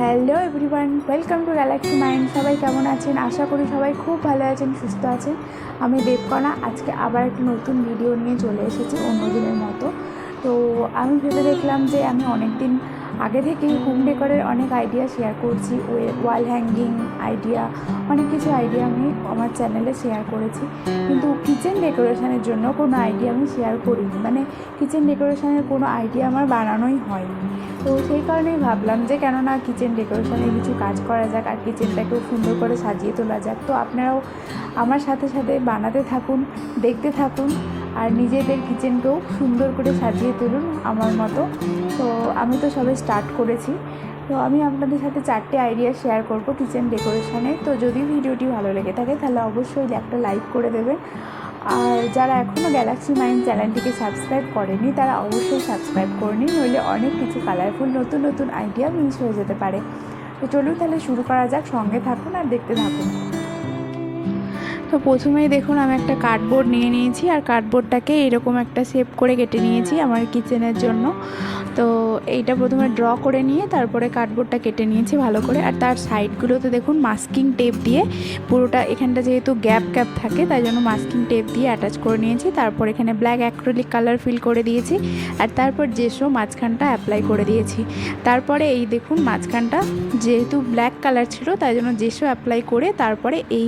Hello everyone, welcome to Galaxy mind. সবাই কেমন আছেন? আশা করি সবাই খুব ভালো আছেন, সুস্থ আছেন। আমি দেবকণা আজকে আবার একটা নতুন ভিডিও নিয়ে চলে এসেছি অন্য দিনের মতো। তো আমি ভেবে দেখলাম যে আমি অনেক দিন আগে থেকেই হোম ডেকোরের অনেক আইডিয়া শেয়ার করছি, ওয়াল হ্যাঙ্গিং আইডিয়া, অনেক কিছু আইডিয়া আমি আমার চ্যানেলে শেয়ার করেছি, কিন্তু কিচেন ডেকোরেশনের জন্য কোনো আইডিয়া আমি শেয়ার করিনি। মানে কিচেন ডেকোরেশনের কোনো আইডিয়া আমার বানানোই হয়নি। তো সেই কারণেই ভাবলাম যে কেননা কিচেন ডেকোরেশনে কিছু কাজ করা যাক আর কিচেনটাকেও সুন্দর করে সাজিয়ে তোলা যাক। তো আপনারাও আমার সাথে সাথে বানাতে থাকুন, দেখতে থাকুন, আর নিজেদের কিচেনকেও সুন্দর করে সাজিয়ে তুলুন আমার মতো। তো আমি তো সবে স্টার্ট করেছি, তো আমি আপনাদের সাথে 4টে আইডিয়া শেয়ার করব কিচেন ডেকোরেশনে। তো যদি ভিডিওটি ভালো লেগে থাকে তাহলে অবশ্যই একটা লাইক করে দেবেন, আর যারা এখনও গ্যালাক্সি মাইন্ড চ্যানেলটিকে সাবস্ক্রাইব করেনি তারা অবশ্যই সাবস্ক্রাইব করে নিন, নইলে অনেক কিছু কালারফুল নতুন নতুন আইডিয়া মিস হয়ে যেতে পারে। তো চলুন তাহলে শুরু করা যাক, সঙ্গে থাকুন আর দেখতে থাকুন। তো প্রথমেই দেখুন আমি একটা কার্ডবোর্ড নিয়ে নিয়েছি, আর কার্ডবোর্ডটাকে এরকম একটা শেপ করে কেটে নিয়েছি আমার কিচেনের জন্য। তো এইটা প্রথমে ড্র করে নিয়ে তারপরে কার্ডবোর্ডটা কেটে নিয়েছি ভালো করে, আর তার সাইডগুলোতে দেখুন মাস্কিং টেপ দিয়ে পুরোটা, এখানটা যেহেতু গ্যাপ থাকে তাই জন্য মাস্কিং টেপ দিয়ে অ্যাটাচ করে নিয়েছি। তারপর এখানে ব্ল্যাক অ্যাক্রিলিক কালার ফিল করে দিয়েছি, আর তারপর জেসো মাঝখানটা অ্যাপ্লাই করে দিয়েছি। তারপরে এই দেখুন মাঝখানটা যেহেতু ব্ল্যাক কালার ছিল তাই জন্য জেসো অ্যাপ্লাই করে তারপরে এই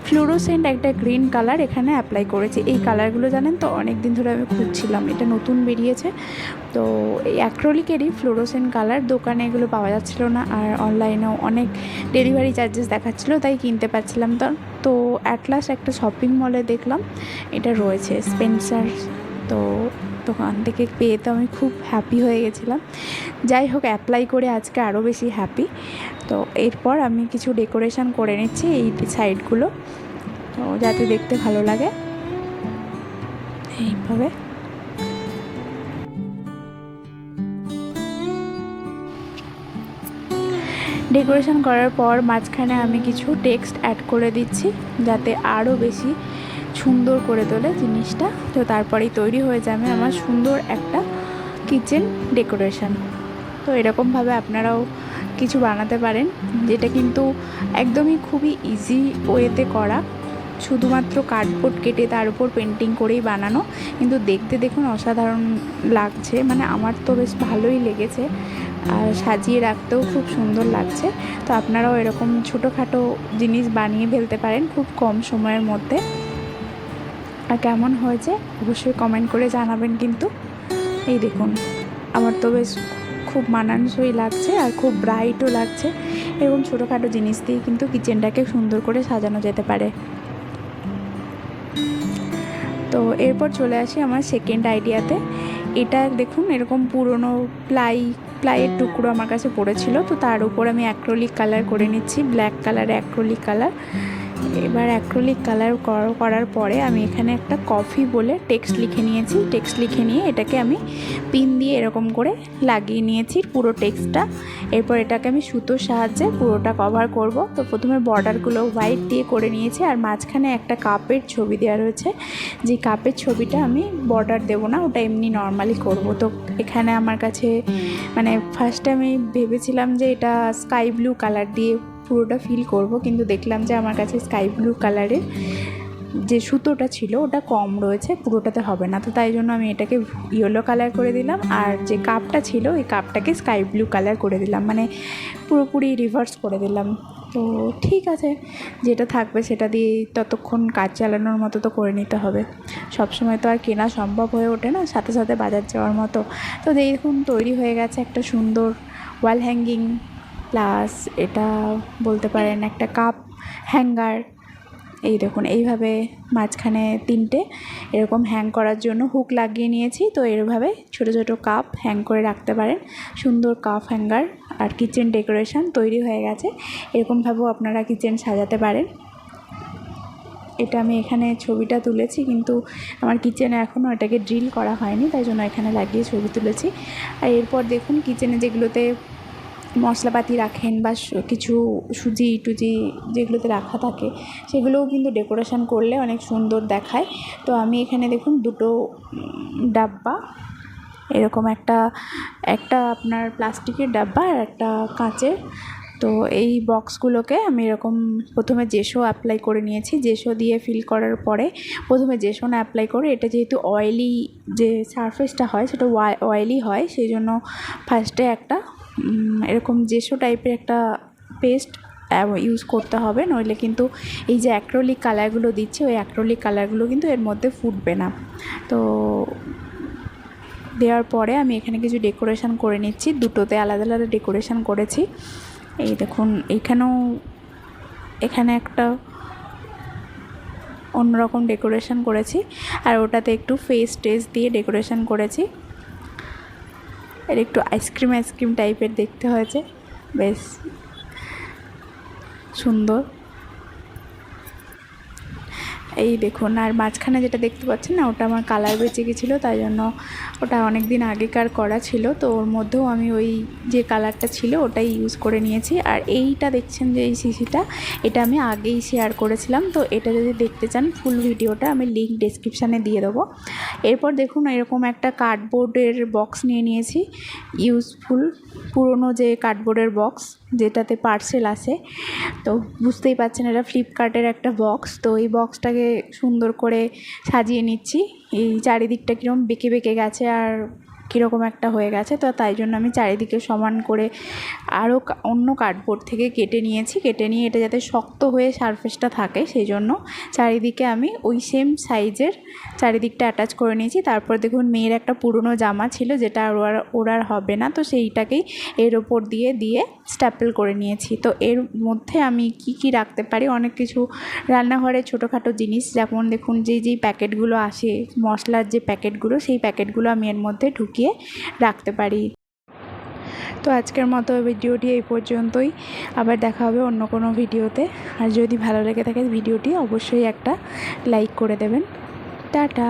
ফ্লোরোসেন্ট একটা গ্রিন কালার এখানে অ্যাপ্লাই করেছি। এই কালারগুলো জানেন তো অনেক দিন ধরে আমি খুঁজছিলাম, এটা নতুন বেরিয়েছে। তো এই অ্যাক্রিলিকেরই ফ্লোরোসেন্ট কালার, দোকানে এগুলো পাওয়া যাচ্ছিল না, আর অনলাইনেও অনেক ডেলিভারি চার্জেস দেখাচ্ছিলো, তাই কিনতে পারছিলাম তো অ্যাট লাস্ট একটা শপিং মলে দেখলাম এটা রয়েছে স্পেন্সার। তো দোকান থেকে পেয়ে তো আমি খুব হ্যাপি হয়ে গেছিলাম। যাই হোক, অ্যাপ্লাই করে আজকে আরও বেশি হ্যাপি। তো এরপর আমি কিছু ডেকোরেশন করে নিচ্ছি এই সাইডগুলো, তো যাতে দেখতে ভালো লাগে। এইভাবে ডেকোরেশন করার পর মাঝখানে আমি কিছু টেক্সট অ্যাড করে দিচ্ছি যাতে আরও বেশি সুন্দর করে তোলে জিনিসটা। তো তারপরেই তৈরি হয়ে যাবে আমার সুন্দর একটা কিচেন ডেকোরেশন। তো এরকমভাবে আপনারাও কিছু বানাতে পারেন, যেটা কিন্তু একদমই খুবই ইজি ওয়েতে করা, শুধুমাত্র কার্ডবোর্ড কেটে তার উপর পেন্টিং করেই বানানো, কিন্তু দেখতে দেখুন অসাধারণ লাগছে। মানে আমার তো বেশ ভালোই লেগেছে, আর সাজিয়ে রাখতেও খুব সুন্দর লাগছে। তো আপনারাও এরকম ছোটোখাটো জিনিস বানিয়ে ফেলতে পারেন খুব কম সময়ের মধ্যে। আর কেমন হয়েছে অবশ্যই কমেন্ট করে জানাবেন কিন্তু। এই দেখুন আমার তো বেশ খুব মানানসই লাগছে আর খুব ব্রাইটও লাগছে। এরকম ছোটোখাটো জিনিস দিয়ে কিন্তু কিচেনটাকে সুন্দর করে সাজানো যেতে পারে। তো এরপর চলে আসি আমার সেকেন্ড আইডিয়াতে। এটা দেখুন এরকম পুরনো প্লাইয়ের টুকরো আমার কাছে পড়েছিল, তো তার উপর আমি অ্যাক্রিলিক কালার করে নিচ্ছি, ব্ল্যাক কালার অ্যাক্রিলিক কালার। এবার অ্যাক্রিলিক কালার করার পরে আমি এখানে একটা কফি বলে টেক্সট লিখে নিয়েছি। টেক্সট লিখে নিয়ে এটাকে আমি পিন দিয়ে এরকম করে লাগিয়ে নিয়েছি পুরো টেক্সটটা। এরপর এটাকে আমি সুতোর সাহায্যে পুরোটা কভার করব। তো প্রথমে বর্ডারগুলো হোয়াইট দিয়ে করে নিয়েছি, আর মাঝখানে একটা কাপের ছবি দেওয়া রয়েছে, যে কাপের ছবিটা আমি বর্ডার দেবো না, ওটা এমনি নর্মালি করব। তো এখানে আমার কাছে মানে ফার্স্টে আমি ভেবেছিলাম যে এটা স্কাই ব্লু কালার দিয়ে পুরোটা ফিল করব, কিন্তু দেখলাম যে আমার কাছে স্কাই ব্লু কালারের যে সুতোটা ছিল ওটা কম রয়েছে, পুরোটাতে হবে না। তো তাই জন্য আমি এটাকে ইয়েলো কালার করে দিলাম, আর যে কাপটা ছিল এই কাপটাকে স্কাই ব্লু কালার করে দিলাম, মানে পুরোপুরি রিভার্স করে দিলাম। তো ঠিক আছে, যেটা থাকবে সেটা দিয়ে ততক্ষণ কাজ চালানোর মতো তো করে নিতে হবে। সবসময় তো আর কেনা সম্ভব হয়ে ওঠে না, সাথে সাথে বাজার যাওয়ার মতো। তো দেখুন তৈরি হয়ে গেছে একটা সুন্দর ওয়াল হ্যাঙ্গিং, প্লাস এটা বলতে পারেন একটা কাপ হ্যাঙ্গার। এই দেখুন এইভাবে মাঝখানে 3টে এরকম হ্যাং করার জন্য হুক লাগিয়ে নিয়েছি। তো এইভাবে ছোটো ছোটো কাপ হ্যাং করে রাখতে পারেন, সুন্দর কাপ হ্যাঙ্গার আর কিচেন ডেকোরেশন তৈরি হয়ে গেছে। এরকমভাবেও আপনারা কিচেন সাজাতে পারেন। এটা আমি এখানে ছবিটা তুলেছি, কিন্তু আমার কিচেনে এখনও এটাকে ড্রিল করা হয়নি, তাই জন্য এখানে লাগিয়ে ছবি তুলেছি। আর এরপর দেখুন কিচেনে যেগুলোতে মশলাপাতি রাখেন বা কিছু সুজি টুজি যেগুলোতে রাখা থাকে সেগুলোও কিন্তু ডেকোরেশন করলে অনেক সুন্দর দেখায়। তো আমি এখানে দেখুন 2টো ডাব্বা এরকম একটা আপনার প্লাস্টিকের ডাব্বা আর একটা কাঁচের। তো এই বক্সগুলোকে আমি এরকম প্রথমে জেসো অ্যাপ্লাই করে নিয়েছি। জেসো দিয়ে ফিল করার পরে প্রথমে জেসো না অ্যাপ্লাই করে, এটা যেহেতু অয়েলি যে সারফেসটা হয় সেটা অয়েলি হয়, সেই জন্য ফার্স্টে একটা এরকম জেসো টাইপের একটা পেস্ট ইউজ করতে হবে, নইলে কিন্তু এই যে অ্যাক্রিলিক কালারগুলো দিচ্ছি ওই অ্যাক্রিলিক কালারগুলো কিন্তু এর মধ্যে ফুটবে না। তো দেওয়ার পরে আমি এখানে কিছু ডেকোরেশন করে নিচ্ছি, দুটোতে আলাদা আলাদা ডেকোরেশন করেছি। এই দেখুন এখানে একটা অন্যরকম ডেকোরেশন করেছি, আর ওটাতে একটু ফেস টেস দিয়ে ডেকোরেশন করেছি। এর একটু আইসক্রিম টাইপের দেখতে হয়েছে, বেশ সুন্দর। এই দেখুন, আর মাঝখানে যেটা দেখতে পাচ্ছেন না, ওটা আমার কালার বেঁচে গেছিলো, তাই জন্য ওটা অনেক দিন আগেকার করা ছিল, তো ওর মধ্যেও আমি ওই যে কালারটা ছিল ওটাই ইউজ করে নিয়েছি। আর এইটা দেখছেন যে এই শিশিটা, এটা আমি আগেই শেয়ার করেছিলাম, তো এটা যদি দেখতে চান ফুল ভিডিওটা আমি লিঙ্ক ডেসক্রিপশানে দিয়ে দেবো। এরপর দেখুন এরকম একটা কার্ডবোর্ডের বক্স নিয়ে নিয়েছি, ইউজফুল পুরনো যে কার্ডবোর্ডের বক্স যেটাতে পার্সেল আসে। তো বুঝতেই পারছেন এটা ফ্লিপকার্টের একটা বক্স। তো এই বক্সটাকে সুন্দর করে সাজিয়ে নিচ্ছি। এই চারিদিকটা কীরকম বেঁকে বেঁকে গেছে আর কীরকম একটা হয়ে গেছে, তো তাই জন্য আমি চারিদিকে সমান করে আরও অন্য কার্ডবোর্ড থেকে কেটে নিয়েছি। কেটে নিয়ে এটা যাতে শক্ত হয়ে সারফেসটা থাকে সেই জন্য চারিদিকে আমি ওই সেম সাইজের চারিদিকটা অ্যাটাচ করে নিয়েছি। তারপর দেখুন মেয়ের একটা পুরনো জামা ছিল যেটা ওর আর হবে না, তো সেইটাকেই এর ওপর দিয়ে স্ট্যাপল করে নিয়েছি। তো এর মধ্যে আমি কি রাখতে পারি, অনেক কিছু রান্নাঘরে ছোটোখাটো জিনিস, যেমন দেখুন যেই প্যাকেটগুলো আসে মশলার যে প্যাকেটগুলো, সেই প্যাকেটগুলো আমি এর মধ্যে ঢুকিয়ে রাখতে পারি। তো আজকের মতো ভিডিওটি এই পর্যন্তই, আবার দেখা হবে অন্য কোনো ভিডিওতে। আর যদি ভালো লেগে থাকে ভিডিওটি অবশ্যই একটা লাইক করে দেবেন। টাটা।